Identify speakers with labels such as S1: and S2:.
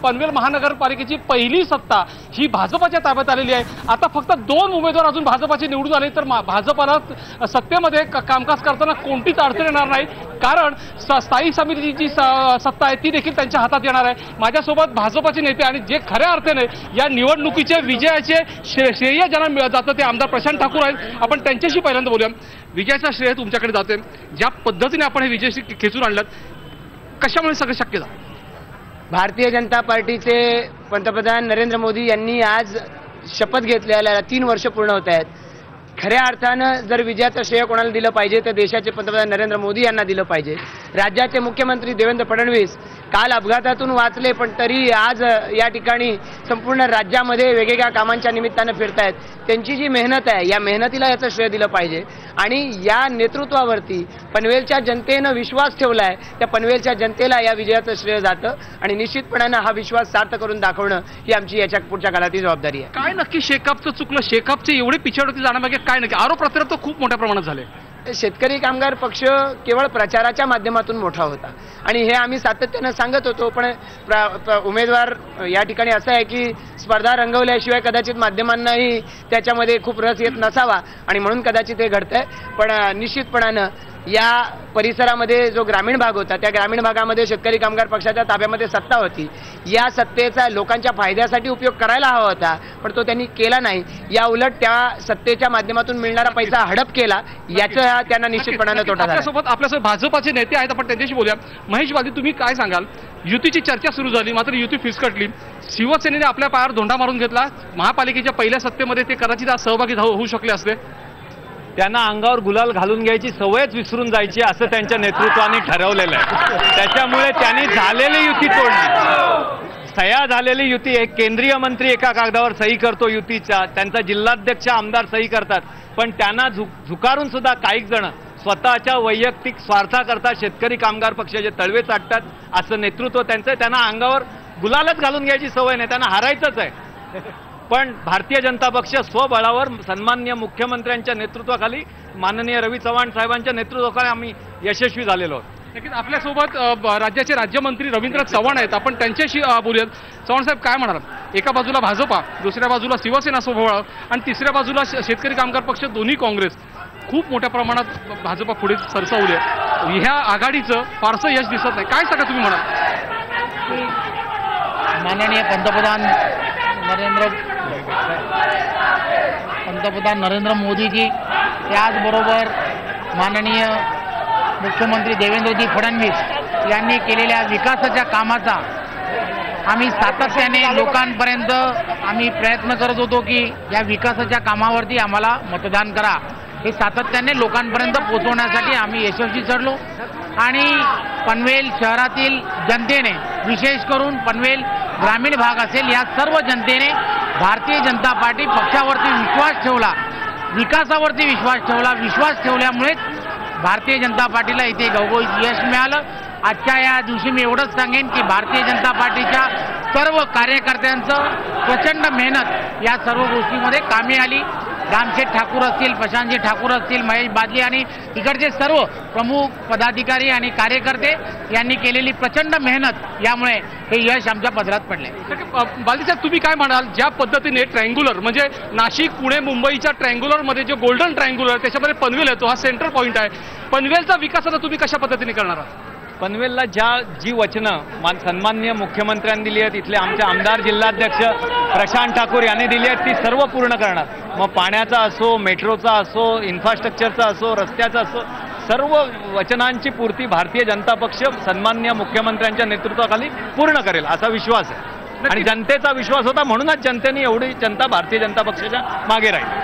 S1: पनवेल महानगरपालिकेची पहिली सत्ता ही भाजपच्या ताब्यात आलेली आहे। आता फक्त 2 उमेदवार अजून भाजपचे निवडून आले तर भाजपला सत्तेमध्ये कामकाज करताना कोणतीच अडचण येणार नाही, कारण स्थायी समितीची जी सत्ता आहे ती देखील त्यांच्या हातात येणार आहे। माझ्यासोबत भाजपचे नेते आणि जे खऱ्या अर्थाने या निवडणुकीचे विजयाचे श्रेय ज्यांना जातं ते आमदार प्रशांत ठाकूर आहेत। आपण त्यांच्याशी पहिल्यांदा बोलूया। विजयाचा श्रेय तुमच्याकडे जाते, ज्या पद्धतीने आपण हे विजय खेचून आणलात, कशामुळे सगळं शक्य झालं?
S2: भारतीय जनता पार्टीचे पंतप्रधान नरेंद्र मोदी यांनी आज शपथ घेतलेल्या 3 वर्ष पूर्ण होत आहेत। खऱ्या अर्थानं जर विजयाचं श्रेय कोणाला दिलं पाहिजे तर देशाचे पंतप्रधान नरेंद्र मोदी यांना दिलं पाहिजे। राज्याचे मुख्यमंत्री देवेंद्र फडणवीस काल अपघातातून वाचले, पण तरी आज या ठिकाणी संपूर्ण राज्यामध्ये वेगवेगळ्या कामांच्या निमित्तानं फिरतायत। त्यांची जी मेहनत आहे या मेहनतीला याचं श्रेय दिलं पाहिजे आणि या नेतृत्वावरती पनवेलच्या जनतेनं विश्वास ठेवलाय, त्या पनवेलच्या जनतेला या विजयाचं श्रेय जातं आणि निश्चितपणानं हा विश्वास सार्थ करून दाखवणं ही आमची याच्या पुढच्या काळातली जबाबदारी आहे।
S1: काय नक्की शेकापचं चुकलं? शेकापचे एवढे पिछाडवरती जाण्यामागे काय नक्की? आरोप प्रत्यारोप तर खूप मोठ्या प्रमाणात झाले।
S2: शेतकरी कामगार पक्ष केवळ प्रचाराच्या माध्यमातून मोठा होता आणि हे आम्ही सातत्यानं सांगत होतो, पण उमेदवार या ठिकाणी असं आहे की स्पर्धा रंगवल्याशिवाय कदाचित माध्यमांनाही त्याच्यामध्ये खूप रस येत नसावा आणि म्हणून कदाचित हे घडतंय। पण निश्चितपणानं या परिसरामध्ये जो ग्रामीण भाग होता त्या ग्रामीण भागामध्ये शेतकरी कामगार पक्षाच्या ताब्यामध्ये सत्ता होती। या सत्तेचा लोकांच्या फायद्यासाठी उपयोग करायला हवा होता, पण तो त्यांनी केला नाही। या उलट त्या सत्तेच्या माध्यमातून मिळणारा पैसा हडप केला, याचा त्यांना निश्चितपणानं तोटा झाला।
S1: आपल्यासोबत भाजपाचे नेते आहेत, आपण त्यांच्याशी बोलूया। महेश वादी, तुम्ही काय सांगाल? युतीची चर्चा सुरू झाली, मात्र युती फिसकटली। शिवसेनेने आपल्या पायावर धोंडा मारून घेतला। महापालिकेच्या पहिल्या सत्तेमध्ये ते कदाचित आज सहभागी होऊ शकले असते।
S3: त्यांना अंगावर गुलाल घालून घ्यायची सवयच विसरून जायची असं त्यांच्या नेतृत्वाने ठरवलेलं आहे। त्याच्यामुळे त्यांनी झालेली युती तोडली। सह्या झालेली युती, एक केंद्रीय मंत्री एका कागदावर सही करतो युतीच्या, त्यांचा जिल्हाध्यक्ष आमदार सही करतात, पण त्यांना झुकारून सुद्धा काही जण स्वतःच्या वैयक्तिक स्वार्थाकरता शेतकरी कामगार पक्षाचे तळवे चाटतात। असं नेतृत्व त्यांचं, त्यांना अंगावर गुलालच घालून घ्यायची सवय नाही, त्यांना हारायचंच आहे। पण भारतीय जनता पक्ष स्वबळावर सन्माननीय मुख्यमंत्र्यांच्या नेतृत्वाखाली, माननीय रवी चव्हाण साहेबांच्या नेतृत्वाखाली आम्ही यशस्वी झालेलो आहोत।
S1: नक्कीच आपल्यासोबत राज्याचे राज्यमंत्री रवींद्र चव्हाण आहेत, आपण त्यांच्याशी बोलूयात। चव्हाण साहेब, काय म्हणाल? एका बाजूला भाजपा, दुसऱ्या बाजूला शिवसेना स्वबळ आणि तिसऱ्या बाजूला शेतकरी कामगार पक्ष, दोन्ही काँग्रेस, खूप मोठ्या प्रमाणात भाजपा पुढे सरसावली आहे। ह्या आघाडीचं फारसं यश दिसत नाही, काय सांगा तुम्ही? म्हणाल
S4: माननीय पंतप्रधान नरेंद्र मोदीजी, त्याचबरोबर माननीय मुख्यमंत्री देवेंद्रजी फडणवीस यांनी केलेल्या विकासाच्या कामाचा आम्ही सातत्याने लोकांपर्यंत आम्ही प्रयत्न करत होतो की या विकासाच्या कामावरती आम्हाला मतदान करा, हे सातत्याने लोकांपर्यंत पोहोचवण्यासाठी आम्ही यशस्वी ठरलो। आणि पनवेल शहरातील जनतेने, विशेष करून पनवेल ग्रामीण भाग असेल, या सर्व जनतेने भारतीय जनता पार्टी पक्षावरती विश्वास ठेवला, विकासावरती विश्वास ठेवला। विश्वास ठेवल्यामुळेच भारतीय जनता पार्टीला इथे घवघवीत यश मिळालं। आजच्या या दिवशी मी एवढंच सांगेन की भारतीय जनता पार्टीच्या सर्व कार्यकर्त्यांचं प्रचंड मेहनत या सर्व गोष्टीमध्ये कामी आली। रामशेठ ठाकूर असतील, प्रशांतजी ठाकूर असतील, महेश बादली आणि इकडचे सर्व प्रमुख पदाधिकारी आणि कार्यकर्ते यांनी केलेली प्रचंड मेहनत, यामुळे हे यश आमच्या पदरात पडले।
S1: बालदी साहेब, तुम्ही काय म्हणाल? ज्या पद्धतीने ट्रायंग्युलर म्हणजे नाशिक, पुणे, मुंबईच्या ट्रायंग्युलरमध्ये जे गोल्डन ट्रायंग्युलर, त्याच्यामध्ये पनवेल येतो, हा सेंट्रल पॉईंट आहे। पनवेलचा विकास आता तुम्ही कशा पद्धतीने करणार आहात?
S3: पनवेलला जी वचनं सन्माननीय मुख्यमंत्र्यांनी दिली आहेत, इथले आमचे आमदार जिल्हाध्यक्ष प्रशांत ठाकूर यांनी दिली आहेत, ती सर्व पूर्ण करणार। मग पाण्याचा असो, मेट्रोचा असो, इन्फ्रास्ट्रक्चरचा असो, रस्त्याचा असो, सर्व वचनांची पूर्ती भारतीय जनता पक्ष सन्माननीय मुख्यमंत्र्यांच्या नेतृत्वाखाली पूर्ण करेल असा विश्वास आहे। आणि जनतेचा विश्वास होता, म्हणूनच जनतेने एवढी जनता भारतीय जनता पक्षाच्या मागे राहील।